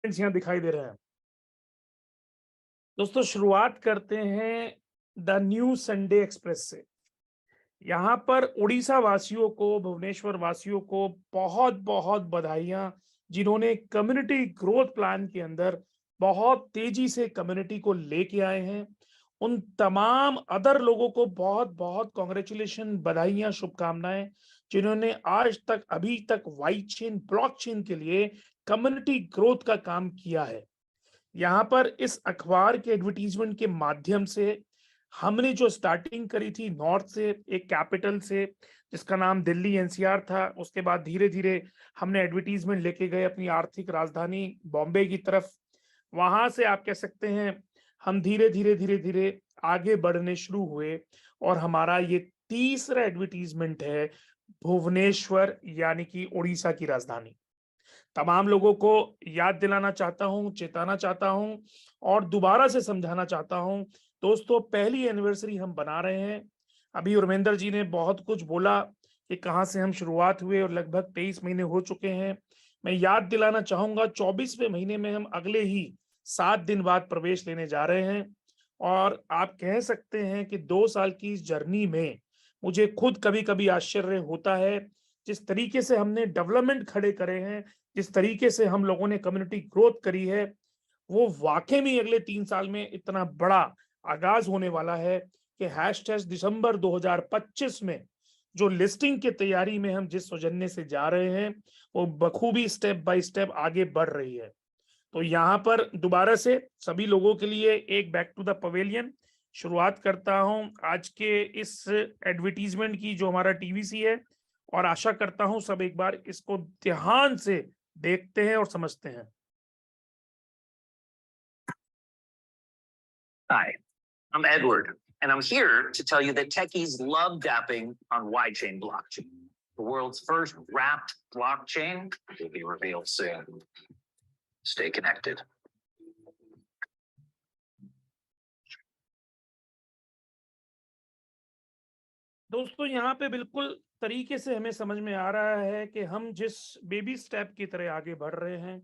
यहाँ दिखाई दे रहे हैं। दोस्तों शुरुआत करते हैं द न्यू संडे एक्सप्रेस से। यहाँ पर उड़ीसा वासियों को, भुवनेश्वर वासियों को बहुत बहुत बधाइयां, जिन्होंने कम्युनिटी ग्रोथ प्लान के अंदर बहुत तेजी से कम्युनिटी को लेके आए हैं। उन तमाम अदर लोगों को बहुत बहुत कॉन्ग्रेचुलेशन, बधाइयां, शुभकामनाएं, जिन्होंने आज तक, अभी तक वाई चेन, ब्लॉक चेन के लिए कम्युनिटी ग्रोथ का काम किया है। यहाँ पर इस अखबार के एडवर्टीजमेंट के माध्यम से हमने जो स्टार्टिंग करी थी नॉर्थ से, एक कैपिटल से जिसका नाम दिल्ली एनसीआर था, उसके बाद धीरे धीरे हमने एडवर्टीजमेंट लेके गए अपनी आर्थिक राजधानी बॉम्बे की तरफ। वहां से आप कह सकते हैं हम धीरे धीरे आगे बढ़ने शुरू हुए, और हमारा ये तीसरा एडवर्टीजमेंट है भुवनेश्वर, यानी कि उड़ीसा की राजधानी। तमाम लोगों को याद दिलाना चाहता हूं, चेताना चाहता हूं और दोबारा से समझाना चाहता हूं। दोस्तों, पहली एनिवर्सरी हम बना रहे हैं। अभी उर्मेंद्र जी ने बहुत कुछ बोला कि कहां से हम शुरुआत हुए, और लगभग 23 महीने हो चुके हैं। मैं याद दिलाना चाहूंगा, 24वें महीने में हम अगले ही 7 दिन बाद प्रवेश लेने जा रहे हैं। और आप कह सकते हैं कि 2 साल की इस जर्नी में मुझे खुद कभी कभी आश्चर्य होता है, जिस तरीके से हमने डेवलपमेंट खड़े करे हैं, जिस तरीके से हम लोगों ने कम्युनिटी ग्रोथ करी है, वो वाकई में अगले 3 साल में इतना बड़ा आगाज होने वाला है कि हैश दिसंबर 2025 में जो लिस्टिंग की तैयारी में हम जिस सौजन्य से जा रहे हैं, वो बखूबी स्टेप बाय स्टेप आगे बढ़ रही है। तो यहाँ पर दोबारा से सभी लोगों के लिए एक बैक टू द पवेलियन शुरुआत करता हूं आज के इस एडवर्टीजमेंट की, जो हमारा टीवीसी है, और आशा करता हूं सब एक बार इसको ध्यान से देखते हैं और समझते हैं। Hi, I'm Edward, and I'm here to tell you that techies love dapping on Y-Chain blockchain. The world's first wrapped blockchain will be revealed soon. Stay connected. दोस्तों, यहाँ पे बिल्कुल तरीके से हमें समझ में आ रहा है कि हम जिस बेबी स्टेप की तरह आगे बढ़ रहे हैं,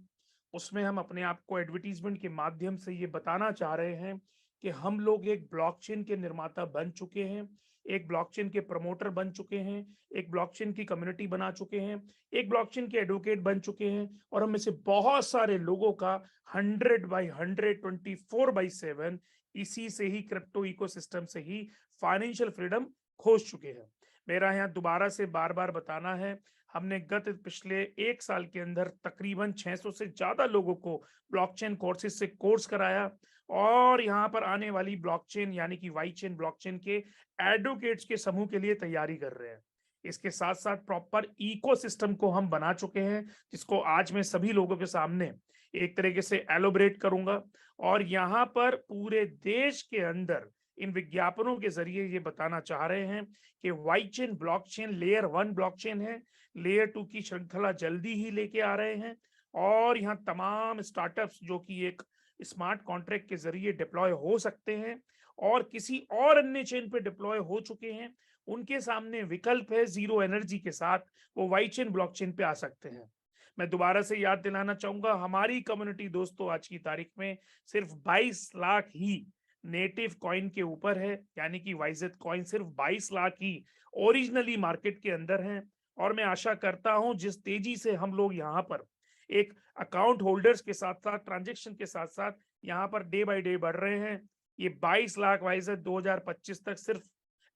उसमें हम अपने आप को एडवर्टीजमेंट के माध्यम से ये बताना चाह रहे हैं कि हम लोग एक ब्लॉकचेन के निर्माता बन चुके हैं, एक ब्लॉकचेन के प्रमोटर बन चुके हैं, एक ब्लॉकचेन की कम्युनिटी बना चुके हैं, एक ब्लॉकचेन के एडवोकेट बन चुके हैं, और हम में से बहुत सारे लोगों का 100/100 24/7 इसी से ही, क्रिप्टो इकोसिस्टम से ही फाइनेंशियल फ्रीडम खोज चुके हैं। मेरा यहाँ दोबारा से बार बार बताना है, हमने गत पिछले 1 साल के अंदर तकरीबन 600 से ज्यादा लोगों को ब्लॉकचेन कोर्सेज से कोर्स कराया, और यहाँ पर आने वाली ब्लॉकचेन यानी कि वाई चेन ब्लॉकचेन के एडवोकेट्स के समूह के लिए तैयारी कर रहे हैं। इसके साथ साथ प्रॉपर इकोसिस्टम को हम बना चुके हैं, जिसको आज मैं सभी लोगों के सामने एक तरीके से एलोबरेट करूंगा। और यहाँ पर पूरे देश के अंदर इन विज्ञापनों के जरिए ये बताना चाह रहे हैं कि Y chain blockchain layer 1 blockchain है, लेयर 2 की श्रृंखला जल्दी ही लेके आ रहे हैं। और यहाँ तमाम स्टार्टअप्स जो कि एक स्मार्ट कॉन्ट्रैक्ट के जरिए डिप्लॉय हो सकते हैं और किसी और अन्य चेन पे डिप्लॉय हो चुके हैं, उनके सामने विकल्प है, जीरो एनर्जी के साथ वो वाई चेन ब्लॉकचेन पे आ सकते हैं। मैं दोबारा से याद दिलाना चाहूंगा, हमारी कम्युनिटी दोस्तों आज की तारीख में सिर्फ 22 लाख ही नेटिव कॉइन के ऊपर है, यानी कि वाइजेट कॉइन सिर्फ 22 लाख ही ओरिजिनली मार्केट के अंदर हैं। और मैं आशा करता हूं जिस तेजी से हम लोग यहाँ पर एक अकाउंट होल्डर्स के साथ साथ, ट्रांजेक्शन के साथ साथ यहाँ पर डे बाय डे बढ़ रहे हैं, ये 22 लाख वाइजेट 2025 तक सिर्फ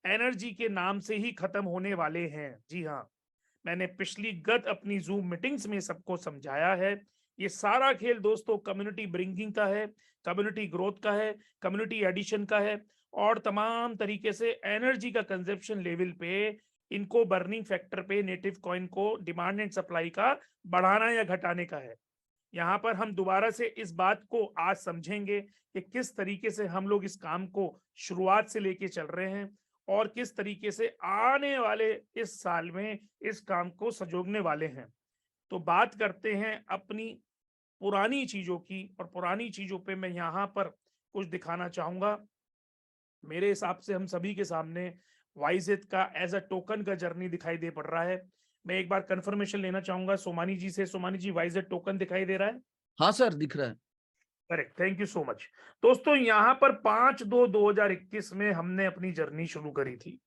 एनर्जी के नाम से ही खत्म होने वाले हैं। जी हाँ, मैंने पिछली गत अपनी जूम मीटिंग्स में सबको समझाया है, ये सारा खेल दोस्तों कम्युनिटी ब्रिंगिंग का है, कम्युनिटी ग्रोथ का है, कम्युनिटी एडिशन का है, और तमाम तरीके से एनर्जी का कंजप्शन लेवल पे, इनको बर्निंग फैक्टर पे, नेटिव कॉइन को डिमांड एंड सप्लाई का बढ़ाना या घटाने का है। यहाँ पर हम दोबारा से इस बात को आज समझेंगे कि किस तरीके से हम लोग इस काम को शुरुआत से लेके चल रहे हैं, और किस तरीके से आने वाले इस साल में इस काम को संजोगने वाले हैं। तो बात करते हैं अपनी पुरानी चीजों की, और पुरानी चीजों पे मैं यहाँ पर कुछ दिखाना चाहूंगा। मेरे हिसाब से हम सभी के सामने वाइजेट का एज अ टोकन का जर्नी दिखाई दे पड़ रहा है। मैं एक बार कंफर्मेशन लेना चाहूंगा सोमानी जी से। सोमानी जी, वाइजेट टोकन दिखाई दे रहा है? हाँ सर, दिख रहा है। Correct, thank you so much. दोस्तों यहाँ पर 5/2/2021 में हमने अपनी जर्नी शुरू करी थी,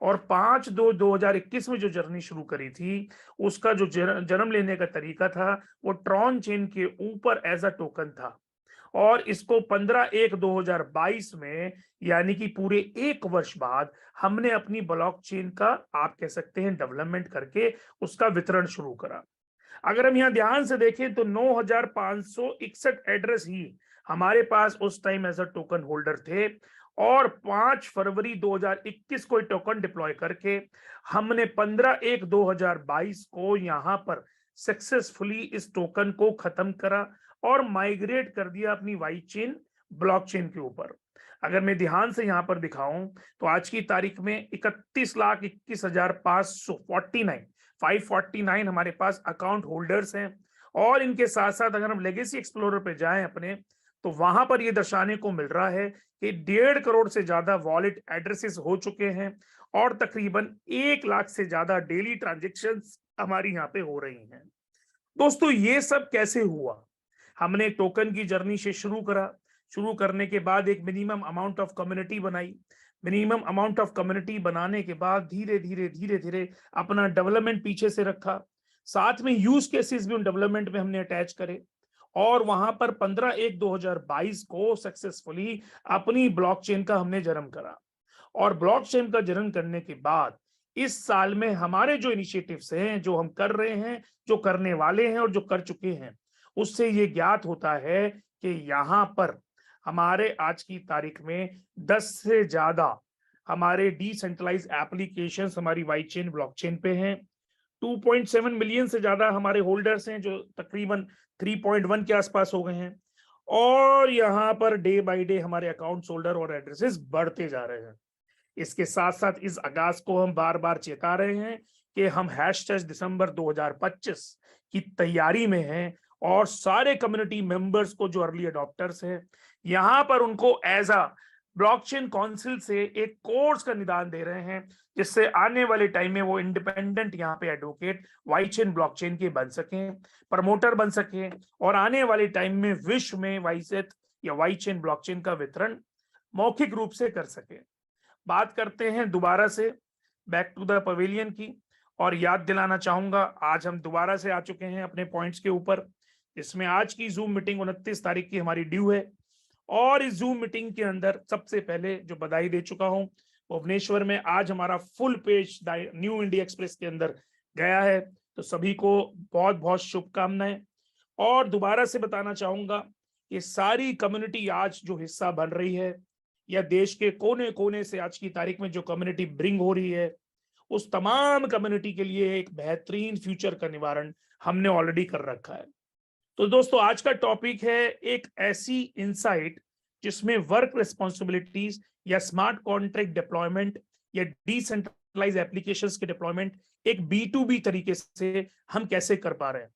और 5/2/2021 में जो जर्नी शुरू करी थी, उसका जो जन्म लेने का तरीका था, वो ट्रॉन चेन के ऊपर एज अ टोकन था। और इसको 15/1/2022 में, यानी कि पूरे 1 वर्ष बाद, हमने अपनी ब्लॉकचेन का, आप कह सकते हैं, डेवलपमेंट करके उसका वितरण शुरू करा। अगर हम यहाँ ध्यान से देखें तो 9,561 एड्रेस ही हमारे पास उस time as a token holder थे, और 5 फरवरी 2021 को टोकन डिप्लॉय करके हमने 15/1/2022 को यहाँ पर सक्सेसफुली इस टोकन को खत्म करा और माइग्रेट कर दिया अपनी वाइट चेन ब्लॉकचेन के ऊपर। अगर मैं ध्यान से यहाँ पर दिखाऊं तो आज की तारीख में 31,21,549 549 हमारे पास अकाउंट होल्डर्स हैं। और इनके साथ साथ अगर हम लेगेसी एक्सप्लोरर पे जाएं अपने, तो वहां पर ये दर्शाने को मिल रहा है कि 1.5 करोड़ से ज्यादा वॉलेट एड्रेसेस हो चुके हैं, और तकरीबन 1 लाख से ज्यादा डेली ट्रांजेक्शन्स हमारी यहाँ पे हो रही हैं। दोस्तों ये सब कैसे हुआ? हमने टोकन की जर्नी से शुरू करा। शुरू करने के बाद एक मिनिमम अमाउंट ऑफ कम्युनिटी बनाई। मिनिमम अमाउंट ऑफ कम्युनिटी बनाने के बाद धीरे धीरे धीरे धीरे अपना डेवलपमेंट पीछे से रखा। साथ में यूज केसेस भी उन डेवलपमेंट में हमने अटैच करे, और वहां पर 15/1/2022 को सक्सेसफुली अपनी ब्लॉकचेन का हमने जन्म करा। और ब्लॉकचेन का जन्म करने के बाद इस साल में हमारे जो इनिशिएटिव्स हैं, जो हम कर रहे हैं, जो करने वाले हैं और जो कर चुके हैं, उससे ये ज्ञात होता है कि यहाँ पर हमारे आज की तारीख में 10 से ज्यादा हमारे डिसेंट्रलाइज एप्लीकेशंस हमारी वाइट चेन ब्लॉकचेन पे हैं। 2.7 मिलियन से ज्यादा हमारे होल्डर्स हैं, जो तकरीबन 3.1 के आसपास हो गए हैं। और यहाँ पर डे बाय डे हमारे अकाउंट होल्डर और एड्रेसेस बढ़ते जा रहे हैं। इसके साथ साथ इस आगाज को हम बार बार चेता रहे हैं कि हम हैशटैग दिसंबर 2025 की तैयारी में हैं, और सारे कम्युनिटी मेंबर्स को जो अर्ली अडॉप्टर्स हैं, यहाँ पर उनको एज अ ब्लॉकचेन काउंसिल से एक कोर्स का निदान दे रहे हैं, जिससे आने वाले टाइम में वो इंडिपेंडेंट यहाँ पे एडवोकेट वाइट चेन ब्लॉकचेन के बन सकें, प्रमोटर बन सकें, और आने वाले टाइम में विश्व में वाइसेट या वाइट चेन ब्लॉकचेन का वितरण मौखिक रूप से कर सके। बात करते हैं दोबारा से बैक टू द पवेलियन की, और याद दिलाना चाहूंगा आज हम दोबारा से आ चुके हैं अपने पॉइंट्स के ऊपर। इसमें आज की जूम मीटिंग 29 तारीख की हमारी ड्यू है, और इस जूम मीटिंग के अंदर सबसे पहले जो बधाई दे चुका हूं, भुवनेश्वर में आज हमारा full page new India express के अंदर गया है, तो सभी को बहुत बहुत शुभकामनाएं। और दोबारा से बताना चाहूंगा कि सारी कम्युनिटी आज जो हिस्सा बन रही है, या देश के कोने कोने से आज की तारीख में जो कम्युनिटी ब्रिंग हो रही है, उस तमाम कम्युनिटी के लिए एक बेहतरीन फ्यूचर का निवारण हमने ऑलरेडी कर रखा है। तो दोस्तों आज का टॉपिक है एक ऐसी इनसाइट जिसमें वर्क रिस्पॉन्सिबिलिटीज या स्मार्ट कॉन्ट्रैक्ट डिप्लॉयमेंट या डिसेंट्रलाइज एप्लीकेशंस के डिप्लॉयमेंट एक B2B तरीके से हम कैसे कर पा रहे हैं।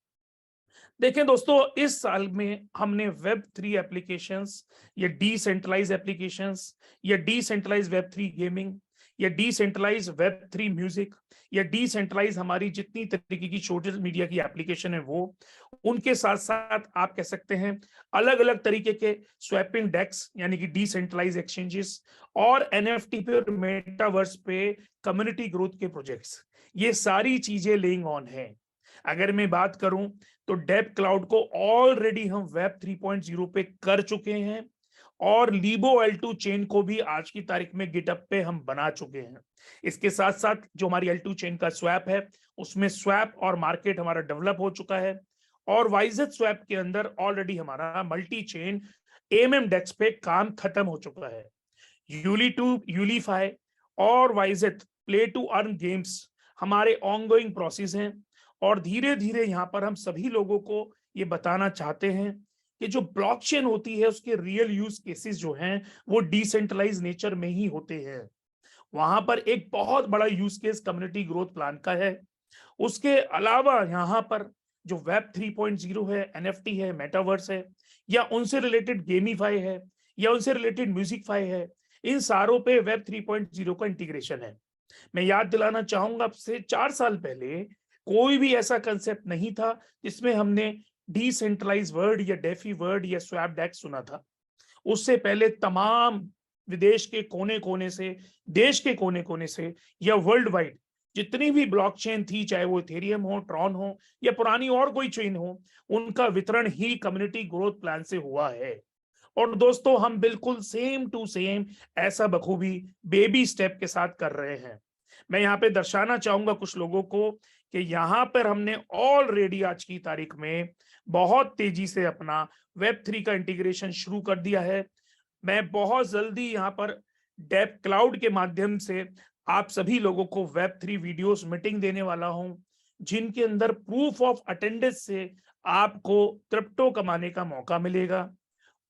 देखें दोस्तों, इस साल में हमने Web3 एप्लीकेशंस या डिसेंट्रलाइज एप्लीकेशंस या डिसेंट्रलाइज Web3 गेमिंग या डिसेंट्रलाइज Web3 म्यूजिक या डिसेंट्रलाइज हमारी जितनी तरीके की सोशल मीडिया की एप्लीकेशन है, वो उनके साथ साथ आप कह सकते हैं अलग अलग तरीके के स्वैपिंग डेक्स यानी कि डिसेंट्रलाइज एक्सचेंजेस, और NFT पे और मेटावर्स पे कम्युनिटी ग्रोथ के प्रोजेक्ट्स, ये सारी चीजें लेइंग ऑन है। अगर मैं बात करूं तो डेप क्लाउड को ऑलरेडी हम वेब 3.0 पे कर चुके हैं, और लीबो L2 चेन को भी आज की तारीख में गिटअप पे हम बना चुके हैं। इसके साथ साथ जो हमारी L2 चेन का स्वैप है, उसमें स्वैप और मार्केट हमारा डेवलप हो चुका है, और वाइजेट स्वैप के अंदर ऑलरेडी हमारा मल्टी चेन AMM डेक्स पे काम खत्म हो चुका है। यूली2 यूलीफाई और वाइजेट प्ले टू अर्न गेम्स हमारे ऑनगोइंग प्रोसेस हैं, और धीरे धीरे यहाँ पर हम सभी लोगों को ये बताना चाहते हैं कि जो ब्लॉकचेन होती है उसके रियल यूज केसेस जो हैं वो डिसेंट्रलाइज नेचर में ही होते हैं। वहां पर एक बहुत बड़ा use case community growth plan का है। उसके अलावा यहाँ पर जो वेब 3.0 है, NFT है, मेटावर्स है, या उनसे रिलेटेड गेमीफाई है, या उनसे रिलेटेड म्यूजिकफाई है, इन सारों पे वेब 3.0 का इंटीग्रेशन है। मैं याद दिलाना चाहूंगा, अब से 4 साल पहले कोई भी ऐसा कंसेप्ट नहीं था जिसमें हमने डिसेंट्रलाइज वर्ल्ड या डेफी वर्ल्ड या स्वैप डेक्स सुना था, उससे पहले तमाम विदेश के कोने कोने से, देश के कोने कोने से या वर्ल्ड वाइड जितनी भी ब्लॉकचेन थी, चाहे वो इथेरियम हो, ट्रॉन हो या पुरानी और कोई चेन हो, उनका वितरण ही कम्युनिटी ग्रोथ प्लान से हुआ है। और दोस्तों, हम बिल्कुल सेम टू सेम ऐसा बखूबी बेबी स्टेप के साथ कर रहे हैं। मैं यहाँ पे दर्शाना चाहूंगा कुछ लोगों को कि यहाँ पर हमने ऑलरेडी आज की तारीख में बहुत तेजी से अपना वेब 3 का इंटीग्रेशन शुरू कर दिया है। मैं बहुत जल्दी यहाँ पर डेप क्लाउड के माध्यम से आप सभी लोगों को वेब 3 वीडियोस मीटिंग देने वाला हूं, जिनके अंदर प्रूफ ऑफ अटेंडेंस से आपको क्रिप्टो कमाने का मौका मिलेगा।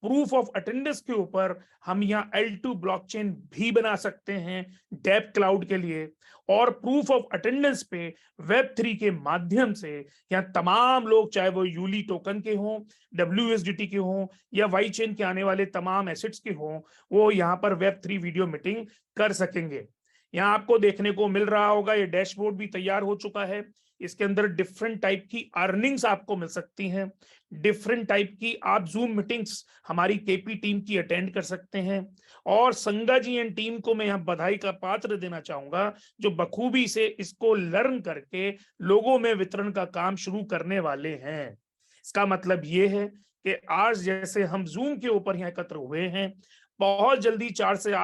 प्रूफ ऑफ अटेंडेंस के ऊपर हम यहाँ L2 ब्लॉकचेन भी बना सकते हैं डेप क्लाउड के लिए, और प्रूफ ऑफ अटेंडेंस पे वेब 3 के माध्यम से यहाँ तमाम लोग, चाहे वो यूली टोकन के हों, WSDT के हों या वाई चेन के आने वाले तमाम एसेट्स के हों, वो यहाँ पर वेब 3 वीडियो मीटिंग कर सकेंगे। यहाँ आपको देखने को मिल रहा होगा, ये डैशबोर्ड भी तैयार हो चुका है। इसके अंदर डिफरेंट टाइप की अर्निंग्स आपको मिल सकती हैं, डिफरेंट टाइप की आप जूम मीटिंग्स हमारी केपी टीम की अटेंड कर सकते हैं। और संगा जी एंड टीम को मैं यहाँ बधाई का पात्र देना चाहूंगा, जो बखूबी से इसको लर्न करके लोगों में वितरण का काम शुरू करने वाले हैं। इसका मतलब ये है कि आज जैसे हम जूम के ऊपर यहाँ एकत्र हुए हैं, बहुत जल्दी 4 से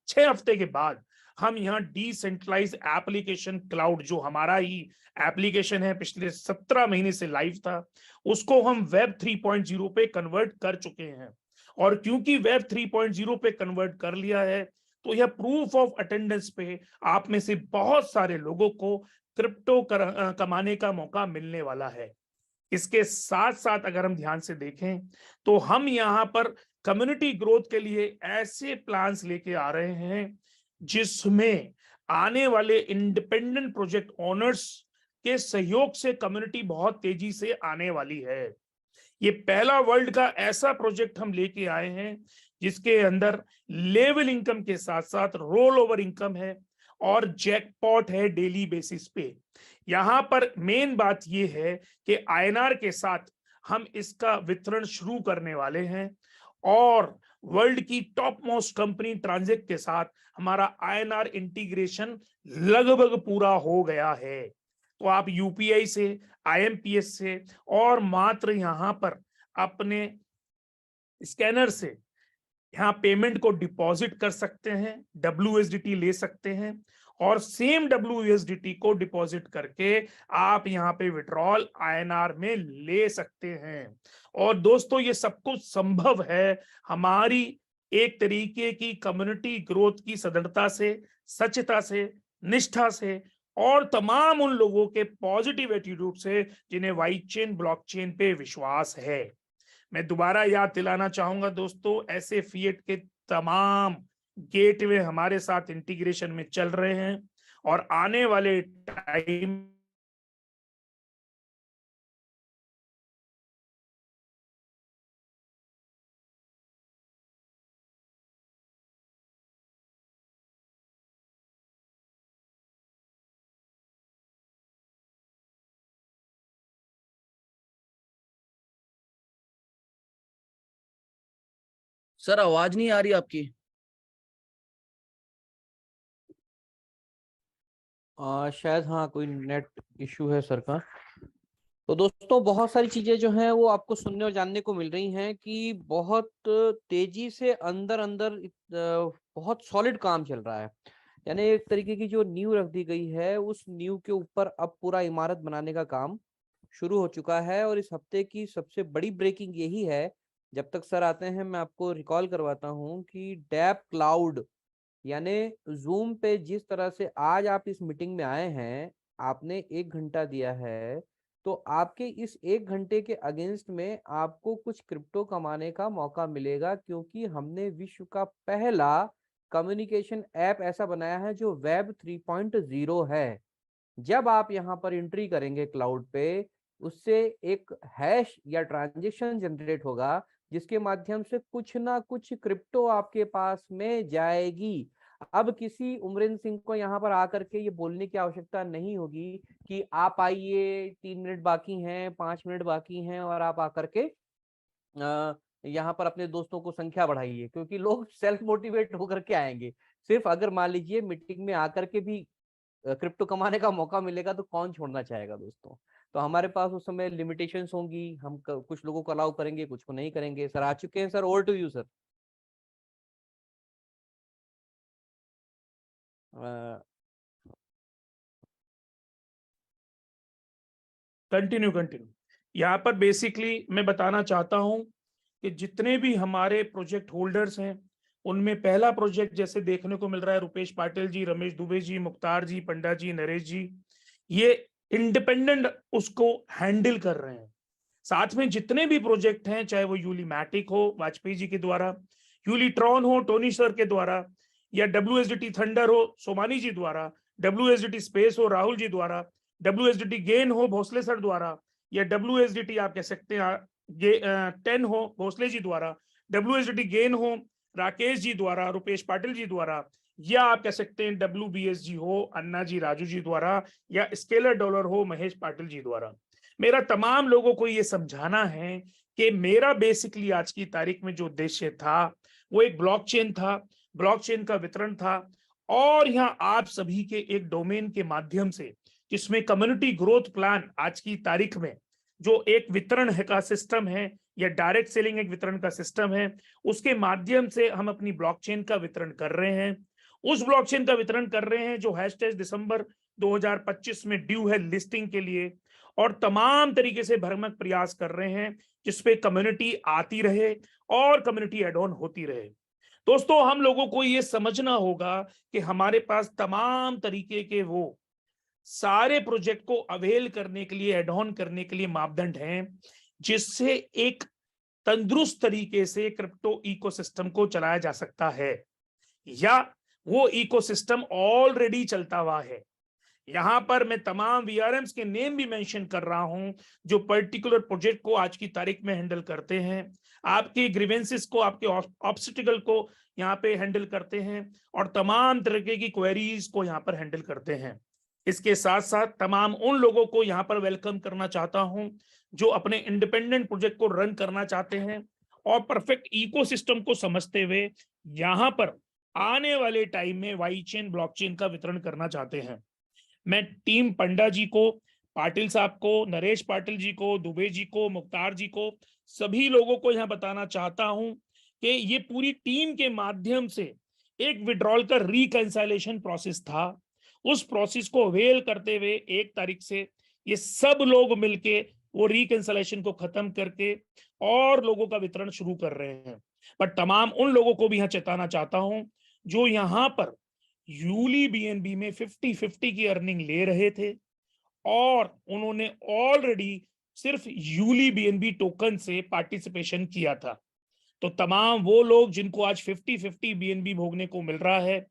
6 हफ्ते के बाद हम यहाँ डिसेंट्रलाइज एप्लीकेशन क्लाउड, जो हमारा ही एप्लीकेशन है, पिछले 17 महीने से लाइव था, उसको हम वेब 3.0 पे कन्वर्ट कर चुके हैं। और क्योंकि वेब 3.0 पे कन्वर्ट कर लिया है, तो यह प्रूफ ऑफ अटेंडेंस पे आप में से बहुत सारे लोगों को क्रिप्टो कमाने का मौका मिलने वाला है। इसके साथ साथ अगर हम ध्यान से देखें, तो हम यहाँ पर कम्युनिटी ग्रोथ के लिए ऐसे प्लान्स लेके आ रहे हैं जिसमें आने वाले इंडिपेंडेंट प्रोजेक्ट ओनर्स के सहयोग से कम्युनिटी बहुत तेजी से आने वाली है। ये पहला वर्ल्ड का ऐसा प्रोजेक्ट हम लेके आए हैं जिसके अंदर लेवल इनकम के साथ साथ रोल ओवर इनकम है और जैकपॉट है डेली बेसिस पे। यहां पर मेन बात यह है कि आईएनआर के साथ हम इसका वितरण शुरू करने वाले हैं, और वर्ल्ड की टॉप मोस्ट कंपनी ट्रांजेक्ट के साथ हमारा आईएनआर इंटीग्रेशन लगभग पूरा हो गया है। तो आप यूपीआई से, आईएमपीएस से और मात्र यहां पर अपने स्कैनर से यहाँ पेमेंट को डिपॉजिट कर सकते हैं, WSDT ले सकते हैं, और सेम WSDT को डिपॉजिट करके आप यहाँ पे विड्रॉल आईएनआर में ले सकते हैं। और दोस्तों, ये सब कुछ संभव है हमारी एक तरीके की कम्युनिटी ग्रोथ की सदृढ़ता से, सच्चता से, निष्ठा से, और तमाम उन लोगों के पॉजिटिव एटीट्यूड से जिन्हें वाई चेन ब्लॉकचेन पे विश्वास है। मैं दोबारा याद दिलाना चाहूंगा दोस्तों, ऐसे फिएट के तमाम गेटवे हमारे साथ इंटीग्रेशन में चल रहे हैं, और आने वाले टाइम सर आवाज नहीं आ रही आपकी। शायद हाँ कोई नेट इशू है सर का। तो दोस्तों बहुत सारी चीजें जो हैं वो आपको सुनने और जानने को मिल रही हैं कि बहुत तेजी से अंदर अंदर बहुत सॉलिड काम चल रहा है। यानी एक तरीके की जो नींव रख दी गई है, उस नींव के ऊपर अब पूरा इमारत बनाने का काम शुरू हो चुका है। और इस हफ्ते की सबसे बड़ी ब्रेकिंग यही है, जब तक सर आते हैं मैं आपको रिकॉल करवाता हूँ कि डेप क्लाउड यानी जूम पे जिस तरह से आज आप इस मीटिंग में आए हैं, आपने 1 घंटा दिया है, तो आपके इस 1 घंटे के अगेंस्ट में आपको कुछ क्रिप्टो कमाने का मौका मिलेगा, क्योंकि हमने विश्व का पहला कम्युनिकेशन ऐप ऐसा बनाया है जो वेब 3.0 है। जब आप यहाँ पर एंट्री करेंगे क्लाउड पे, उससे एक हैश या ट्रांजेक्शन जनरेट होगा, जिसके माध्यम से कुछ ना कुछ क्रिप्टो आपके पास में जाएगी। अब किसी उमरिन सिंह को यहाँ पर आकर के ये बोलने की आवश्यकता नहीं होगी कि आप आइए, 3 मिनट बाकी हैं, 5 मिनट बाकी हैं, और आप आकर के यहाँ पर अपने दोस्तों को संख्या बढ़ाइए, क्योंकि लोग सेल्फ मोटिवेट होकर के आएंगे। सिर्फ अगर मान लीजिए मीटिंग में आकर के भी क्रिप्टो कमाने का मौका मिलेगा तो कौन छोड़ना चाहेगा दोस्तों। तो हमारे पास उस समय लिमिटेशंस होंगी, हम कुछ लोगों को अलाउ करेंगे, कुछ को नहीं करेंगे। सर आ चुके हैं sir, over to you sir. Continue. यहाँ पर बेसिकली मैं बताना चाहता हूं कि जितने भी हमारे प्रोजेक्ट होल्डर्स हैं, उनमें पहला प्रोजेक्ट जैसे देखने को मिल रहा है, रुपेश पाटिल जी, रमेश दुबे जी, मुख्तार जी, पंडा जी, नरेश जी, ये इंडिपेंडेंट उसको हैंडल कर रहे हैं। साथ में जितने भी प्रोजेक्ट हैं, चाहे वो यूलीमैटिक हो वाजपेयी जी के द्वारा, यूलीट्रॉन हो टोनी सर के द्वारा, या WSDT थंडर हो सोमानी जी द्वारा, WSDT स्पेस हो राहुल जी द्वारा, WSDT गेन हो भोसले सर द्वारा, या WSDT आप कह सकते हैं 10 हो भोसले जी द्वारा, WSDT गेन हो राकेश जी द्वारा, रुपेश पाटिल जी द्वारा, या आप कह सकते हैं WBSG हो अन्ना जी राजू जी द्वारा, या स्केलर डॉलर हो महेश पाटिल जी द्वारा। मेरा तमाम लोगों को ये समझाना है कि मेरा बेसिकली आज की तारीख में जो उद्देश्य था वो एक ब्लॉकचेन था, ब्लॉकचेन का वितरण था, और यहाँ आप सभी के एक डोमेन के माध्यम से, जिसमें कम्युनिटी ग्रोथ प्लान आज की तारीख में जो एक वितरण है का सिस्टम है, या डायरेक्ट सेलिंग एक वितरण का सिस्टम है, उसके माध्यम से हम अपनी ब्लॉकचेन का वितरण कर रहे हैं। उस ब्लॉकचेन का वितरण कर रहे हैं जो हैशटैग दिसंबर 2025 में ड्यू है लिस्टिंग के लिए, और तमाम तरीके से भरमक प्रयास कर रहे हैं जिसपे कम्युनिटी आती रहे और कम्युनिटी एड ऑन होती रहे। दोस्तों, हम लोगों को ये समझना होगा कि हमारे पास तमाम तरीके के वो सारे प्रोजेक्ट को अवेल करने के लिए, एड ऑन करने के लिए मापदंड हैं, जिससे एक तंदुरुस्त तरीके से क्रिप्टो इकोसिस्टम को चलाया जा सकता है, या वो इकोसिस्टम ऑलरेडी चलता हुआ है। यहां पर मैं तमाम VRMs के नेम भी मेंशन कर रहा हूं जो पर्टिकुलर प्रोजेक्ट को आज की तारीख में हैंडल करते हैं, आपके ग्रीवेंसेस को, आपके ऑब्स्टिकल को यहाँ पे हैंडल करते हैं, और तमाम तरीके की क्वेरीज को यहाँ पर हैंडल करते हैं। इसके साथ साथ तमाम उन लोगों को यहाँ पर वेलकम करना चाहता हूं जो अपने इंडिपेंडेंट प्रोजेक्ट को रन करना चाहते हैं और परफेक्ट इकोसिस्टम को समझते हुए यहाँ पर आने वाले टाइम में वाई चेन ब्लॉकचेन का वितरण करना चाहते हैं। मैं टीम पंडा जी को, पाटिल साहब को, नरेश पाटिल जी को, दुबे जी को, मुख्तार जी को, सभी लोगों को यहाँ बताना चाहता हूं कि ये पूरी टीम के माध्यम से एक विड्रॉल का रिकंसाइलेशन प्रोसेस था। उस प्रोसेस को अवेल करते हुए 1 तारीख से ये सब लोग मिलके वो रिकंसाइलेशन को खत्म करके और लोगों का वितरण शुरू कर रहे हैं। पर तमाम उन लोगों को भी यहाँ चेताना चाहता हूं जो यहाँ पर यूली BNB में 50-50 की अर्निंग ले रहे थे, और उन्होंने ऑलरेडी सिर्फ यूली BNB टोकन से पार्टिसिपेशन किया था। तो तमाम वो लोग जिनको आज 50-50 BNB भोगने को मिल रहा है,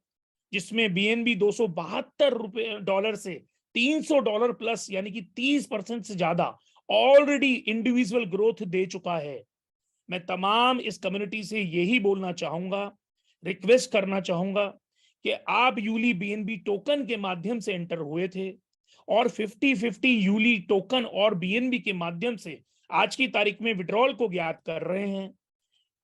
जिसमें BNB $272 से $300 प्लस, यानी कि 30% से ज्यादा ऑलरेडी इंडिविजुअल ग्रोथ दे चुका है। मैं तमाम इस कम्युनिटी से यही बोलना चाहूंगा, रिक्वेस्ट करना चाहूंगा कि आप यूली BNB टोकन के माध्यम से एंटर हुए थे और 50-50 यूली टोकन और BNB के माध्यम से आज की तारीख में विड्रॉल को ज्ञात कर रहे हैं।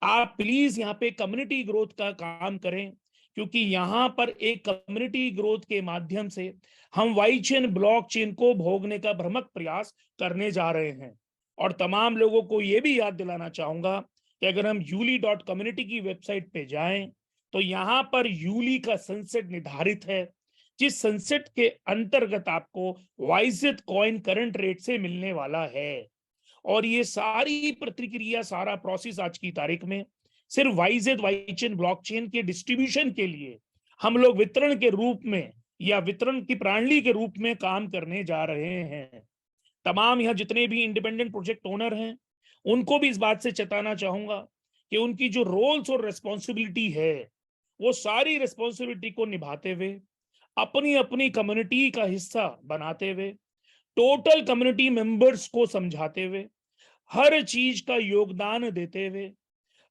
आप प्लीज यहाँ पे कम्युनिटी ग्रोथ का काम करें, क्योंकि यहाँ पर एक कम्युनिटी ग्रोथ के माध्यम से हम वाई चेन ब्लॉकचेन को भोगने का भ्रमक प्रयास करने जा रहे हैं। और तमाम लोगों को यह भी याद दिलाना चाहूंगा कि अगर हम यूली.community की वेबसाइट पे जाएं तो यहाँ पर यूली का सनसेट निर्धारित है, जिस सनसेट के अंतर्गत आपको वाइजेट कॉइन करंट रेट से मिलने वाला है। और ये सारी प्रतिक्रिया, सारा प्रोसेस आज की तारीख में सिर्फ वाइजेट वाई चेन ब्लॉकचेन के डिस्ट्रीब्यूशन के लिए हम लोग वितरण के रूप में या वितरण की प्रणाली के रूप में काम करने जा रहे हैं। तमाम यहाँ जितने भी इंडिपेंडेंट प्रोजेक्ट ओनर हैं उनको भी इस बात से चेताना चाहूंगा कि उनकी जो रोल्स और रिस्पॉन्सिबिलिटी है वो सारी रिस्पॉन्सिबिलिटी को निभाते हुए, अपनी अपनी कम्युनिटी का हिस्सा बनाते हुए, टोटल कम्युनिटी मेंबर्स को समझाते हुए, हर चीज का योगदान देते हुए,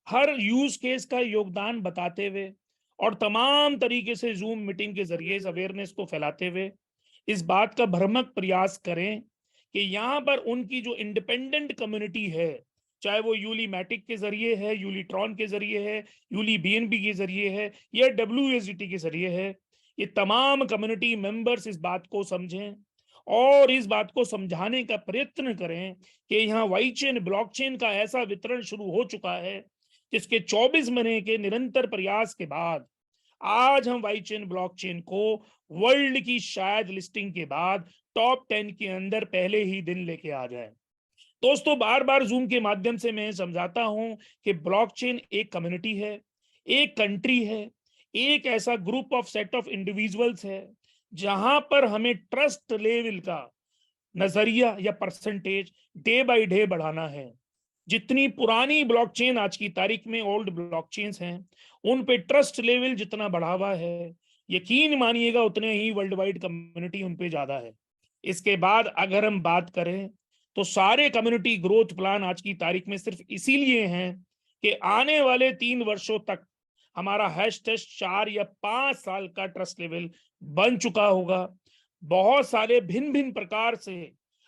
हर यूज केस का योगदान बताते हुए, और तमाम तरीके से जूम मीटिंग के जरिए इस अवेयरनेस को फैलाते हुए इस बात का भ्रामक प्रयास करें कि यहाँ पर उनकी जो इंडिपेंडेंट कम्युनिटी है, चाहे वो यूलीमैटिक के जरिए है, यूलीट्रॉन के जरिए है, यूली बीएनबी के जरिए है या डब्ल्यूएसडीटी के जरिए है, ये तमाम कम्युनिटी मेंबर्स इस बात को समझें और इस बात को समझाने का प्रयत्न करें कि यहाँ वाईचेन ब्लॉकचेन का ऐसा वितरण शुरू हो चुका है जिसके 24 महीने के निरंतर प्रयास के बाद आज हम वाईचेन ब्लॉकचेन को वर्ल्ड की शायद लिस्टिंग के बाद टॉप 10 के अंदर पहले ही दिन लेके आ जाए। दोस्तों, बार बार जूम के माध्यम से मैं समझाता हूं कि ब्लॉकचेन एक कम्युनिटी है, एक कंट्री है, एक ऐसा group of set of individuals है जहां पर हमें ट्रस्ट लेवल का नजरिया या परसेंटेज डे बाय डे बढ़ाना है। जितनी पुरानी ब्लॉकचेन आज की तारीख में ओल्ड ब्लॉकचेन्स हैं, उन पे ट्रस्ट लेवल जितना बढ़ा हुआ है, यकीन मानिएगा उतने ही वर्ल्ड वाइड कम्युनिटी उन पे ज्यादा है। इसके बाद अगर हम बात करें तो सारे कम्युनिटी ग्रोथ प्लान आज की तारीख में सिर्फ इसीलिए हैं कि आने वाले 3 वर्षों तक हमारा हैश टैश 4 या 5 साल का ट्रस्ट लेवल बन चुका होगा। बहुत सारे भिन्न भिन्न प्रकार से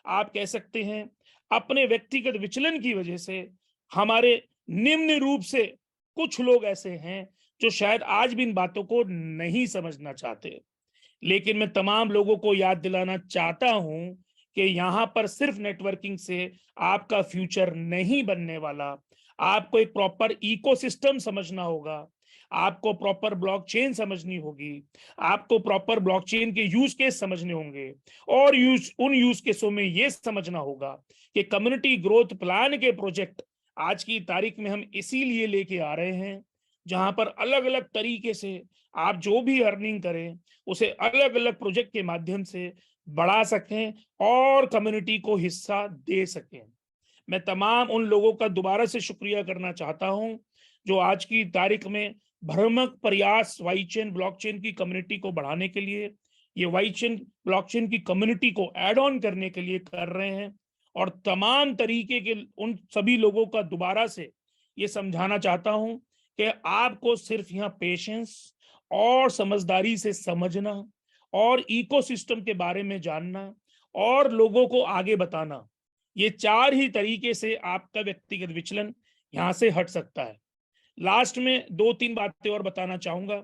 आप कह सकते हैं अपने व्यक्तिगत विचलन की वजह से हमारे निम्न रूप से कुछ लोग ऐसे हैं जो शायद आज भी इन बातों को नहीं समझना चाहते, लेकिन मैं तमाम लोगों को याद दिलाना चाहता हूं कि यहाँ पर सिर्फ नेटवर्किंग से आपका फ्यूचर नहीं बनने वाला। आपको एक प्रॉपर इकोसिस्टम समझना होगा, आपको प्रॉपर ब्लॉकचेन समझनी होगी, आपको प्रॉपर ब्लॉकचेन के यूज केस समझने होंगे और उन यूज केसों में ये समझना होगा कि कम्युनिटी ग्रोथ प्लान के प्रोजेक्ट आज की तारीख में हम इसीलिए लेके आ रहे हैं जहां पर अलग अलग तरीके से आप जो भी अर्निंग करें उसे अलग अलग प्रोजेक्ट के माध्यम से बढ़ा सकें और कम्युनिटी को हिस्सा दे सकें। मैं तमाम उन लोगों का दोबारा से शुक्रिया करना चाहता हूं जो आज की तारीख में भ्रामक प्रयास वाईचेन ब्लॉकचेन की कम्युनिटी को बढ़ाने के लिए, ये वाईचेन ब्लॉकचेन की कम्युनिटी को ऐड ऑन करने के लिए कर रहे हैं। और तमाम तरीके के उन सभी लोगों का दोबारा से ये समझाना चाहता हूं कि आपको सिर्फ यहाँ पेशेंस और समझदारी से समझना और इकोसिस्टम के बारे में जानना और लोगों को आगे बताना, ये 4 ही तरीके से आपका व्यक्तिगत विचलन यहां से हट सकता है। लास्ट में 2-3 बातें और बताना चाहूंगा।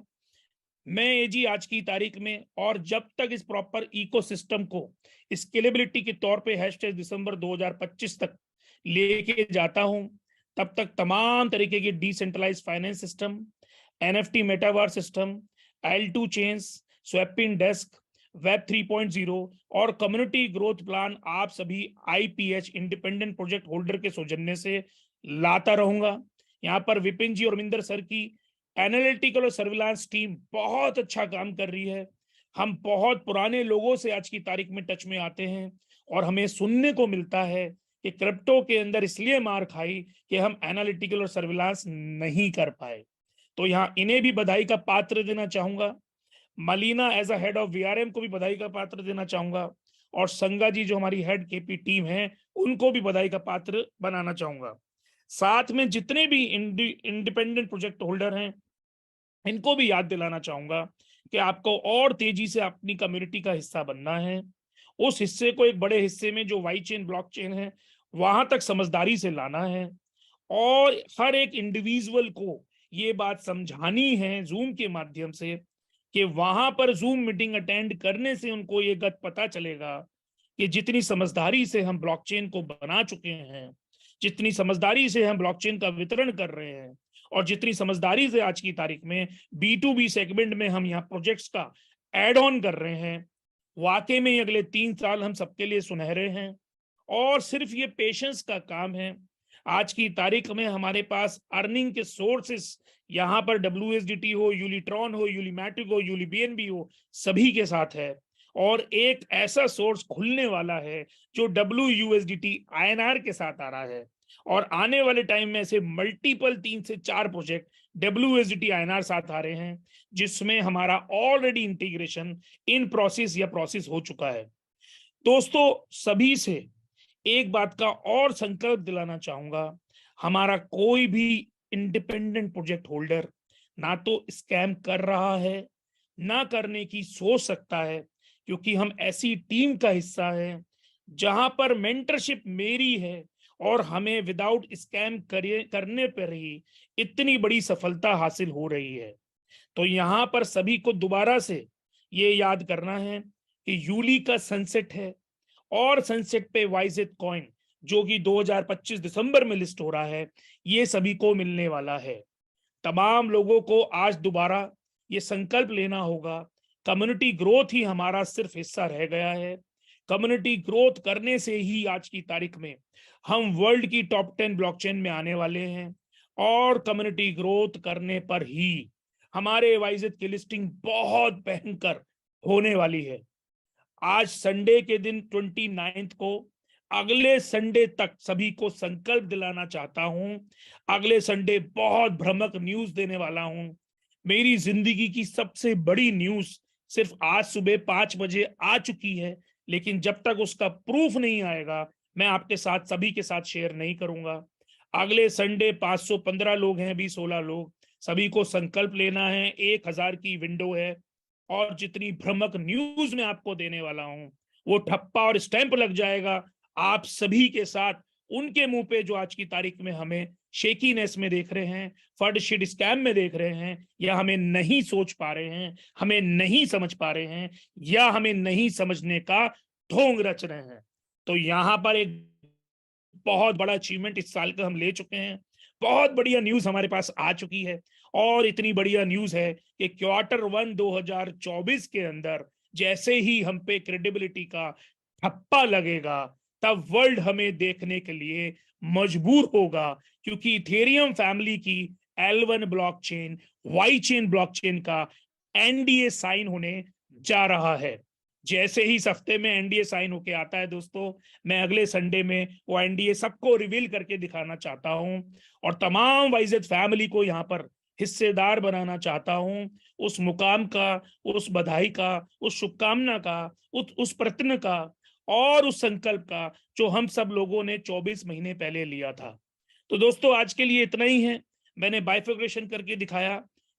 मैं एजी आज की तारीख में और जब तक इस प्रॉपर इकोसिस्टम को स्केलेबिलिटी के तौर पे हैशटैग दिसंबर 2025 तक लेके जाता हूं, तब तक तमाम तरीके के decentralised finance system, NFT metaverse system, L2 chains, swapping desk, web 3.0 और कम्युनिटी ग्रोथ प्लान आप सभी आईपीएच इंडिपेंडेंट प्रोजेक्ट होल्डर के सौजन्य से लाता रहूंगा। यहाँ पर विपिन जी और मिंदर सर की एनालिटिकल और सर्विलांस टीम बहुत अच्छा काम कर रही है। हम बहुत पुराने लोगों से आज की तारीख में टच में आते हैं और हमें सुनने को मिलता है कि क्रिप्टो के अंदर इसलिए मार खाई कि हम एनालिटिकल और सर्विलांस नहीं कर पाए। तो यहाँ इन्हें भी बधाई का पात्र देना चाहूंगा। Malina as a head of VRM को भी बधाई का पात्र देना चाहूंगा और संगा जी जो हमारी हेड केपी टीम है उनको भी बधाई का पात्र बनाना चाहूंगा। साथ में जितने भी इंडिपेंडेंट प्रोजेक्ट होल्डर हैं इनको भी याद दिलाना चाहूंगा कि आपको और तेजी से अपनी कम्युनिटी का हिस्सा बनना है। उस हिस्से को एक बड़े हिस्से में जो वाईचेन ब्लॉकचेन है वहां तक समझदारी से लाना है और हर एक इंडिविजुअल को ये बात समझानी है जूम के माध्यम से कि वहां पर जूम मीटिंग अटेंड करने से उनको ये गत पता चलेगा कि जितनी समझदारी से हम ब्लॉकचेन को बना चुके हैं, जितनी समझदारी से हम ब्लॉकचेन का वितरण कर रहे हैं और जितनी समझदारी से आज की तारीख में B2B सेगमेंट में हम यहाँ प्रोजेक्ट्स का एड ऑन कर रहे हैं, वाकई में अगले 3 साल हम सबके लिए सुनहरे हैं। और सिर्फ ये पेशेंस का काम है। आज की तारीख में हमारे पास अर्निंग के सोर्सेस यहाँ पर WSDT हो, यूलिट्रॉन हो, यूलीमैटिक हो, यूलीबीएनबी हो, सभी के साथ है और एक ऐसा सोर्स खुलने वाला है जो WUSDT INR के साथ आ रहा है और आने वाले टाइम में ऐसे मल्टीपल 3 से 4 प्रोजेक्ट WSDT INR साथ आ रहे हैं जिसमें हमारा ऑलरेडी इंटीग्रेशन इन प्रोसेस या प्रोसेस हो चुका है। दोस्तों, सभी से एक बात का और संकल्प दिलाना चाहूंगा, हमारा कोई भी इंडिपेंडेंट प्रोजेक्ट होल्डर ना तो स्कैम कर रहा है, ना करने की सोच सकता है, क्योंकि हम ऐसी टीम का हिस्सा है जहां पर मेंटरशिप मेरी है और हमें विदाउट स्कैम करने पर ही इतनी बड़ी सफलता हासिल हो रही है। तो यहाँ पर सभी को दोबारा से ये याद करना है कि यूली का सनसेट है और सनसेट पे वाइजेट कॉइन जो कि 2025 दिसंबर में लिस्ट हो रहा है, ये सभी को मिलने वाला है। तमाम लोगों को आज दोबारा ये संकल्प लेना होगा, कम्युनिटी ग्रोथ ही हमारा सिर्फ हिस्सा रह गया है। कम्युनिटी ग्रोथ करने से ही आज की तारीख में हम वर्ल्ड की टॉप 10 ब्लॉकचेन में आने वाले हैं और कम्युनिटी ग्रोथ करने पर ही हमारे वाइजेट की लिस्टिंग बहुत भयंकर होने वाली है। आज संडे के दिन 29 को अगले संडे तक सभी को संकल्प दिलाना चाहता हूं। अगले संडे बहुत भ्रामक न्यूज देने वाला हूं। मेरी जिंदगी की सबसे बड़ी न्यूज सिर्फ आज सुबह 5 बजे आ चुकी है, लेकिन जब तक उसका प्रूफ नहीं आएगा मैं आपके साथ सभी के साथ शेयर नहीं करूंगा। अगले संडे 515 लोग हैं, 20-16 लोग, सभी को संकल्प लेना है। 1000 की विंडो है और जितनी भ्रामक न्यूज मैं आपको देने वाला हूं वो ठप्पा और स्टैंप लग जाएगा आप सभी के साथ उनके मुंह पे जो आज की तारीख में हमें शेकीनेस में देख रहे हैं, फर्ड स्कैम में देख रहे हैं, या हमें नहीं सोच पा रहे हैं, हमें नहीं समझ पा रहे हैं, या हमें नहीं समझने का ढोंग रच रहे हैं। तो यहां पर एक बहुत बड़ा अचीवमेंट इस साल का हम ले चुके हैं। बहुत बढ़िया न्यूज हमारे पास आ चुकी है और इतनी बढ़िया न्यूज है कि Q1 2024 के अंदर जैसे ही हम पे क्रेडिबिलिटी का ठप्पा लगेगा तब वर्ल्ड हमें देखने के लिए मजबूर होगा, क्योंकि इथेरियम फैमिली की L1 blockchain, Y chain blockchain का एनडीए साइन होने जा रहा है। जैसे ही इस हफ्ते में एनडीए साइन होके आता है दोस्तों, मैं अगले संडे में वो एनडीए सबको रिवील करके दिखाना चाहता हूं और तमाम वाइजेट फैमिली को यहाँ पर हिस्सेदार बनाना चाहता हूं उस मुकाम का, उस बधाई का, उस शुभकामना का, उस प्रयत्न का और उस संकल्प का जो हम सब लोगों ने 24 महीने पहले लिया था। तो दोस्तों आज के लिए इतना ही है। मैंने बाइफर्केशन करके दिखाया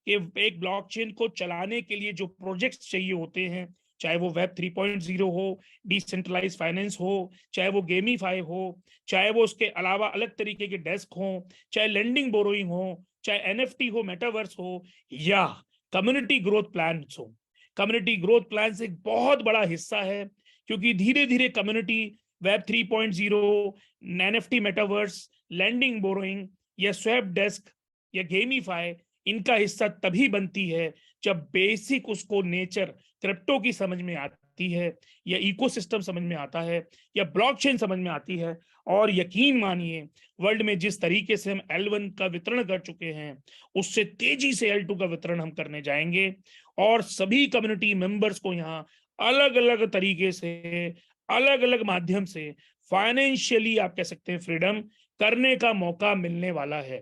कि एक ब्लॉकचेन को चलाने के लिए जो प्रोजेक्ट्स चाहिए होते हैं, चाहे वो वेब 3.0 हो, डिसेंट्रलाइज फाइनेंस हो, चाहे वो गेमीफाई हो, चाहे वो उसके अलावा अलग तरीके के डेस्क हो, चाहे लेंडिंग बोरोइंग हो, चाहे एनएफटी हो, मेटावर्स हो, या कम्युनिटी ग्रोथ प्लान हो। कम्युनिटी ग्रोथ प्लान एक बहुत बड़ा हिस्सा है, क्योंकि धीरे धीरे community web 3.0, NFT, metaverse, lending borrowing या स्वैप डेस्क या गेमीफाई, इनका हिस्सा तभी बनती है जब बेसिक उसको नेचर क्रिप्टो की समझ में आती है, या इकोसिस्टम समझ में आता है, या ब्लॉकचेन समझ में आती है। और यकीन मानिए वर्ल्ड में जिस तरीके से हम L1 का वितरण कर चुके हैं उससे तेजी से L2 का वितरण हम करने जाएंगे और सभी कम्युनिटी मेंबर्स को यहाँ अलग अलग तरीके से, अलग अलग माध्यम से फाइनेंशियली आप कह सकते हैं फ्रीडम करने का मौका मिलने वाला है।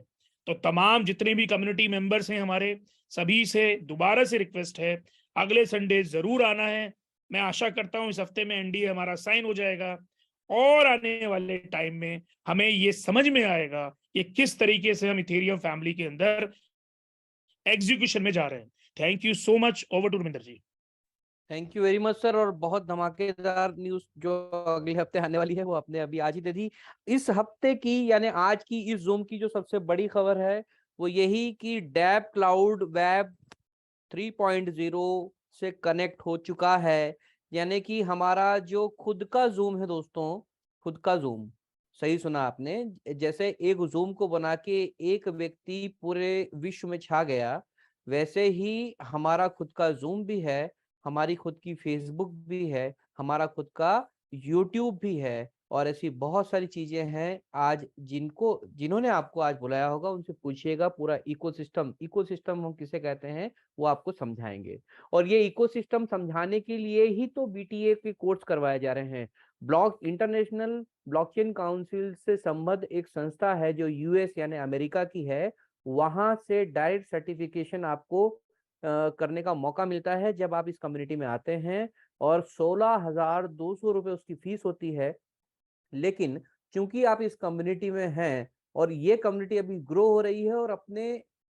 तो तमाम जितने भी कम्युनिटी मेंबर्स हैं हमारे, सभी से दोबारा से रिक्वेस्ट है, अगले संडे जरूर आना है। मैं आशा करता हूं इस हफ्ते में एनडीए हमारा साइन हो जाएगा और आने वाले टाइम में हमें ये समझ में आएगा कि किस तरीके से हम इथेरियम फैमिली के अंदर एग्जीक्यूशन में जा रहे हैं। Thank you so much. Over to Ravinder ji. Thank you very much sir. और बहुत धमाकेदार न्यूज जो अगले हफ्ते आने वाली है वो आपने अभी आज ही दे दी। इस हफ्ते की यानी आज की इस जूम की जो सबसे बड़ी खबर है वो यही कि डैप क्लाउड वेब 3.0 से कनेक्ट हो चुका है। यानी कि हमारा जो खुद का जूम है दोस्तों, खुद का जूम, सही सुना आपने, जैसे एक जूम को बना के एक व्यक्ति पूरे विश्व में छा गया, वैसे ही हमारा खुद का जूम भी है, हमारी खुद की फेसबुक भी है, हमारा खुद का यूट्यूब भी है, और ऐसी बहुत सारी चीजें हैं। आज जिन्होंने आपको आज बुलाया होगा उनसे पूछिएगा, पूरा इकोसिस्टम हम किसे कहते हैं वो आपको समझाएंगे। और ये इकोसिस्टम समझाने के लिए ही तो बीटीए के कोर्स करवाए जा रहे हैं। इंटरनेशनल ब्लॉकचेन काउंसिल से संबद्ध एक संस्था है जो यूएस यानी अमेरिका की है, वहां से डायरेक्ट सर्टिफिकेशन आपको करने का मौका मिलता है जब आप इस कम्युनिटी में आते हैं। और 16,200 रुपये उसकी फीस होती है। लेकिन चूंकि आप इस कम्युनिटी में हैं और ये कम्युनिटी अभी ग्रो हो रही है और अपने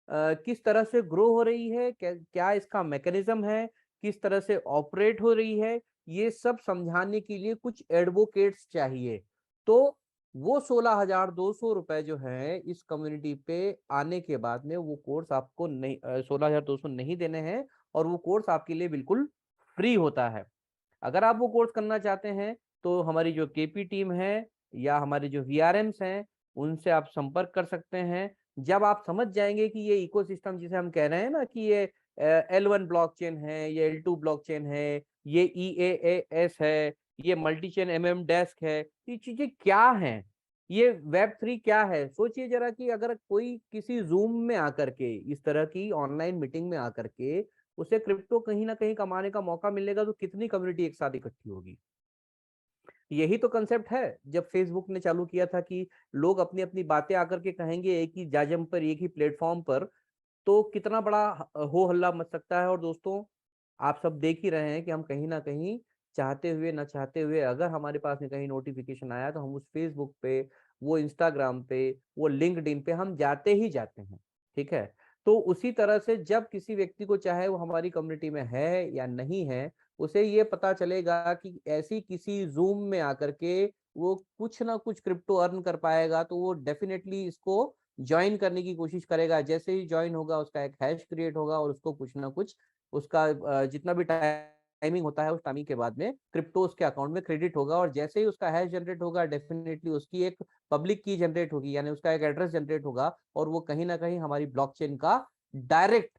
किस तरह से ग्रो हो रही है, क्या इसका मैकेनिज्म है, किस तरह से ऑपरेट हो रही है, ये सब समझाने के लिए कुछ एडवोकेट्स चाहिए। तो वो 16,200 रुपए जो है इस कम्युनिटी पे आने के बाद में वो कोर्स आपको नहीं 16,200 नहीं देने हैं, और वो कोर्स आपके लिए बिल्कुल फ्री होता है। अगर आप वो कोर्स करना चाहते हैं तो हमारी जो केपी टीम है या हमारे जो वीआरएम्स हैं उनसे आप संपर्क कर सकते हैं। जब आप समझ जाएंगे कि ये इकोसिस्टम जिसे हम कह रहे हैं ना कि ये L1 ब्लॉकचेन है, ये L2 ब्लॉकचेन है, ये EAAS है, ये मल्टी चेन डेस्क है, ये चीजें क्या हैं, ये वेब 3 क्या है। सोचिए जरा कि अगर कोई किसी जूम में आकर के इस तरह की ऑनलाइन मीटिंग में आकर के उसे क्रिप्टो कहीं ना कहीं कमाने का मौका मिलेगा तो कितनी कम्युनिटी एक साथ इकट्ठी होगी। यही तो कंसेप्ट है। जब फेसबुक ने चालू किया था कि लोग अपनी अपनी बातें आकर के कहेंगे एक ही जाजम पर, एक ही प्लेटफॉर्म पर, तो कितना बड़ा हो हल्ला मच सकता है। और दोस्तों, आप सब देख ही रहे हैं कि हम कहीं ना कहीं चाहते हुए ना चाहते हुए अगर हमारे पास में कहीं नोटिफिकेशन आया तो हम उस फेसबुक पे, वो इंस्टाग्राम पे, वो लिंक्डइन पे हम जाते ही जाते हैं। ठीक है। तो उसी तरह से जब किसी व्यक्ति को, चाहे वो हमारी कम्युनिटी में है या नहीं है, उसे ये पता चलेगा कि ऐसी किसी जूम में आकर के वो कुछ ना कुछ क्रिप्टो अर्न कर पाएगा, तो वो डेफिनेटली इसको ज्वाइन करने की कोशिश करेगा। जैसे ही ज्वाइन होगा उसका एक हैश क्रिएट होगा और उसको कुछ ना कुछ उसका जितना भी टाइमिंग होता है उस टाइमिंग के बाद में क्रिप्टो उसके अकाउंट में क्रेडिट होगा। और जैसे ही उसका हैश जनरेट होगा डेफिनेटली उसकी एक पब्लिक की जनरेट होगी, यानी उसका एक एड्रेस जनरेट होगा, और वो कहीं ना कहीं हमारी ब्लॉकचेन का डायरेक्ट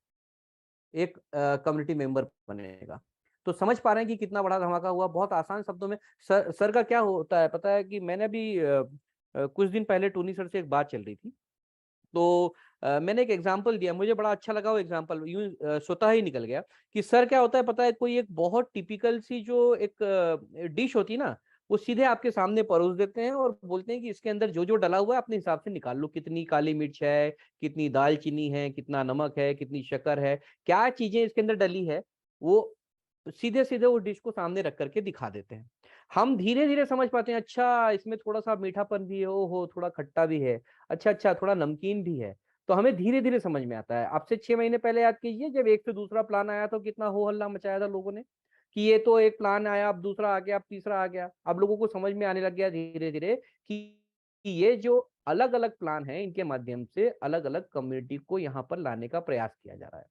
एक कम्युनिटी मेंबर बनेगा। तो समझ पा रहे हैं कि कितना बड़ा धमाका हुआ। बहुत आसान शब्दों में सर का क्या होता है पता है कि मैंने अभी कुछ दिन पहले टोनी सर से एक बात चल रही थी, तो मैंने एक एग्जांपल दिया, मुझे बड़ा अच्छा लगा वो एग्जांपल, यूं स्वतः ही निकल गया कि सर क्या होता है पता है, कोई एक बहुत टिपिकल सी जो एक डिश होती है ना, वो सीधे आपके सामने परोस देते हैं और बोलते हैं कि इसके अंदर जो जो डला हुआ है अपने हिसाब से निकाल लो, कितनी काली मिर्च है, कितनी दालचीनी है, कितना नमक है, कितनी शक्कर है, क्या चीजें इसके अंदर डली है, वो सीधे सीधे वो डिश को सामने रख करके दिखा देते हैं। हम धीरे धीरे समझ पाते हैं, अच्छा इसमें थोड़ा सा मीठापन भी है, ओ हो थोड़ा खट्टा भी है, अच्छा अच्छा थोड़ा नमकीन भी है। तो हमें धीरे धीरे समझ में आता है। अब से 6 महीने पहले याद कीजिए जब एक से दूसरा प्लान आया तो कितना हो हल्ला मचाया था लोगों ने कि ये तो एक प्लान आया, अब दूसरा आ गया, अब तीसरा आ गया। अब लोगों को समझ में आने लग गया धीरे धीरे कि ये जो अलग अलग प्लान है इनके माध्यम से अलग अलग कम्युनिटी को यहाँ पर लाने का प्रयास किया जा रहा है।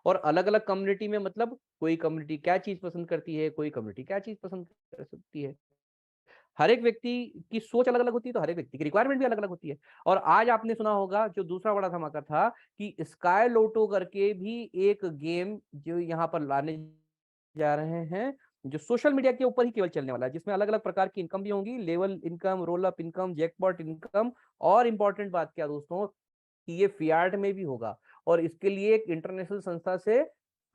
और अलग अलग कम्युनिटी में मतलब कोई कम्युनिटी क्या चीज पसंद करती है, कोई कम्युनिटी क्या चीज पसंद कर सकती है, हर एक व्यक्ति की सोच अलग अलग होती है, तो हर एक व्यक्ति की रिक्वायरमेंट भी अलग अलग होती है। और आज आपने सुना होगा जो दूसरा बड़ा धमाका था कि स्काई लोटो करके भी एक गेम जो यहाँ पर लाने जा रहे हैं, जो सोशल मीडिया के ऊपर ही केवल चलने वाला है, जिसमें अलग अलग प्रकार की इनकम भी होंगी, level income, roll up income, jackpot income. और इंपॉर्टेंट बात क्या दोस्तों, कि ये फियाट में भी होगा और इसके लिए एक इंटरनेशनल संस्था से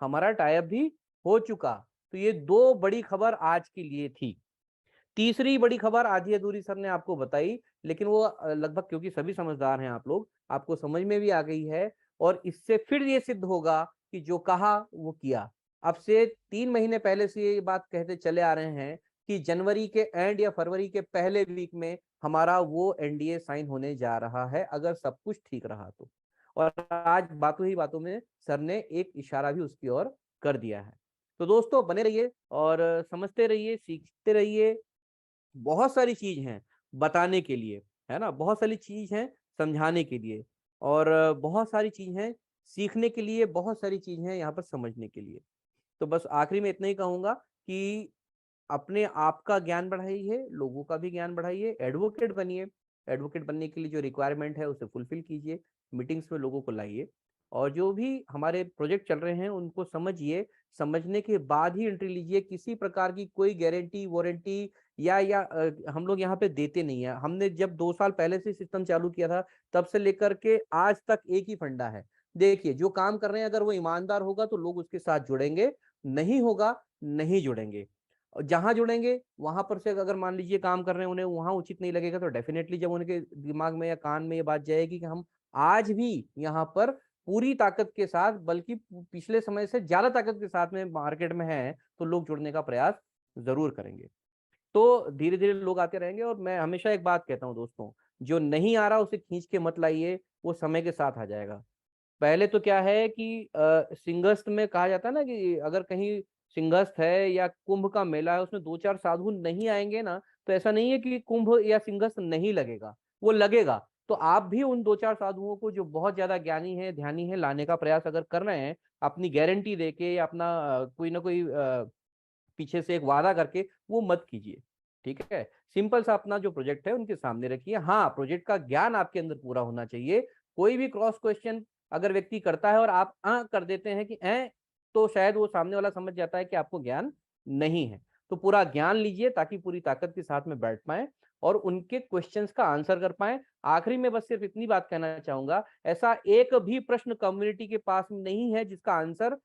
हमारा टाई अप भी हो चुका। तो ये दो बड़ी खबर आज के लिए थी। तीसरी बड़ी खबर आधी अधूरी सर ने आपको बताई, लेकिन वो लगभग, क्योंकि सभी समझदार हैं आप लोग, आपको समझ में भी आ गई है। और इससे फिर ये सिद्ध होगा कि जो कहा वो किया। अब से 3 महीने पहले से ये बात कहते चले आ रहे हैं कि जनवरी के एंड या फरवरी के पहले वीक में हमारा वो एनडीए साइन होने जा रहा है, अगर सब कुछ ठीक रहा तो। और आज बातों ही बातों में सर ने एक इशारा भी उसकी ओर कर दिया है। तो दोस्तों बने रहिए और समझते रहिए, सीखते रहिए। बहुत सारी चीज हैं बताने के लिए, है ना, बहुत सारी चीज हैं समझाने के लिए, और बहुत सारी चीज हैं सीखने के लिए, बहुत सारी चीज हैं यहाँ पर समझने के लिए। तो बस आखिरी में इतना ही कहूंगा कि अपने आप का ज्ञान बढ़ाइए, लोगों का भी ज्ञान बढ़ाइए, एडवोकेट बनिए। एडवोकेट बनने के लिए जो रिक्वायरमेंट है उसे फुलफिल कीजिए, मीटिंग्स में लोगों को लाइए, और जो भी हमारे प्रोजेक्ट चल रहे हैं उनको समझिए। समझने के बाद ही एंट्री लीजिए। किसी प्रकार की कोई गारंटी वारंटी या हम लोग यहाँ पे देते नहीं है। हमने जब 2 साल पहले से सिस्टम चालू किया था तब से लेकर के आज तक एक ही फंडा है। देखिए जो काम कर रहे हैं अगर वो ईमानदार होगा तो लोग उसके साथ जुड़ेंगे, नहीं होगा नहीं जुड़ेंगे। और जहां जुड़ेंगे वहां पर से अगर मान लीजिए काम कर रहे हैं, उन्हें वहां उचित नहीं लगेगा, तो डेफिनेटली जब उनके दिमाग में या कान में ये बात जाएगी कि हम आज भी यहाँ पर पूरी ताकत के साथ, बल्कि पिछले समय से ज्यादा ताकत के साथ में मार्केट में है, तो लोग जुड़ने का प्रयास जरूर करेंगे। तो धीरे धीरे लोग आते रहेंगे। और मैं हमेशा एक बात कहता हूँ दोस्तों, जो नहीं आ रहा उसे खींच के मत लाइए, वो समय के साथ आ जाएगा। पहले तो क्या है कि सिंहस्थ में कहा जाता है ना कि अगर कहीं सिंहस्थ है या कुंभ का मेला है, उसमें 2-4 साधु नहीं आएंगे ना, तो ऐसा नहीं है कि कुंभ या सिंहस्थ नहीं लगेगा, वो लगेगा। तो आप भी उन 2-4 साधुओं को जो बहुत ज्यादा ज्ञानी है, ध्यानी है, लाने का प्रयास अगर कर रहे हैं, अपनी गारंटी देके या अपना कोई ना कोई पीछे से एक वादा करके, वो मत कीजिए। ठीक है, सिंपल सा अपना जो प्रोजेक्ट है उनके सामने रखिए। हाँ, प्रोजेक्ट का ज्ञान आपके अंदर पूरा होना चाहिए। कोई भी क्रॉस क्वेश्चन अगर व्यक्ति करता है और आप कर देते हैं कि तो शायद वो सामने वाला समझ जाता है कि आपको ज्ञान नहीं है। तो पूरा ज्ञान लीजिए ताकि पूरी ताकत के साथ में बैठ पाए और उनके क्वेश्चंस का आंसर कर पाए। आखिरी में बस सिर्फ इतनी बात कहना चाहूंगा, ऐसा एक भी प्रश्न कम्युनिटी के पास में नहीं है जिसका आंसर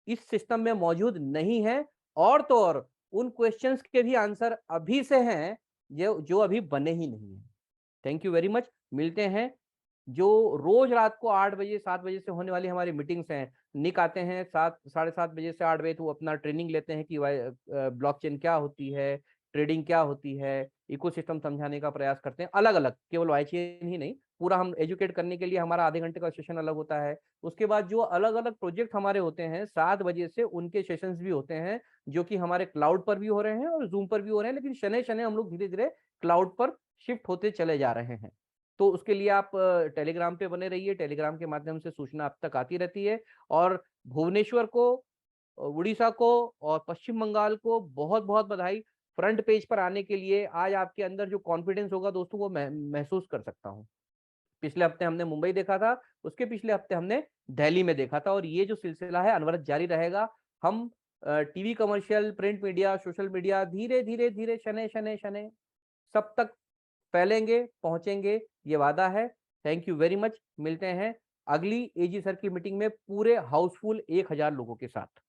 इस सिस्टम में मौजूद नहीं है, और तो और उन क्वेश्चंस के भी आंसर अभी से हैं जो जो अभी बने ही नहीं है। Thank you very much. मिलते हैं। जो रोज रात को 8 बजे 7 बजे से होने वाली हमारी मीटिंग्स हैं, निक आते हैं 7 साढ़े 7 बजे से 8 बजे, तो वो अपना ट्रेनिंग लेते हैं कि ब्लॉकचेन क्या होती है, ट्रेडिंग क्या होती है, इकोसिस्टम समझाने का प्रयास करते हैं अलग अलग, केवल वाईचेन ही नहीं, पूरा हम एजुकेट करने के लिए हमारा आधे घंटे का सेशन अलग होता है। उसके बाद जो अलग अलग प्रोजेक्ट हमारे होते हैं 7 बजे से उनके सेशंस भी होते हैं, जो कि हमारे क्लाउड पर भी हो रहे हैं और जूम पर भी हो रहे हैं, लेकिन शनै शनै हम लोग धीरे धीरे क्लाउड पर शिफ्ट होते चले जा रहे हैं। तो उसके लिए आप टेलीग्राम पे बने रहिए, टेलीग्राम के माध्यम से सूचना आप तक आती रहती है। और भुवनेश्वर को, उड़ीसा को और पश्चिम बंगाल को बहुत बहुत बधाई। फ्रंट पेज पर आने के लिए आज आपके अंदर जो कॉन्फिडेंस होगा दोस्तों, वो मैं महसूस कर सकता हूँ। पिछले हफ्ते हमने मुंबई देखा था, उसके पिछले हफ्ते हमने दिल्ली में देखा था, और ये जो सिलसिला है अनवरत जारी रहेगा। हम TV commercial, print media, social media धीरे धीरे धीरे शनै शनै शनै सब तक फैलेंगे, पहुंचेंगे, ये वादा है। Thank you very much. मिलते हैं अगली एजी सर की मीटिंग में पूरे हाउसफुल 1000 लोगों के साथ।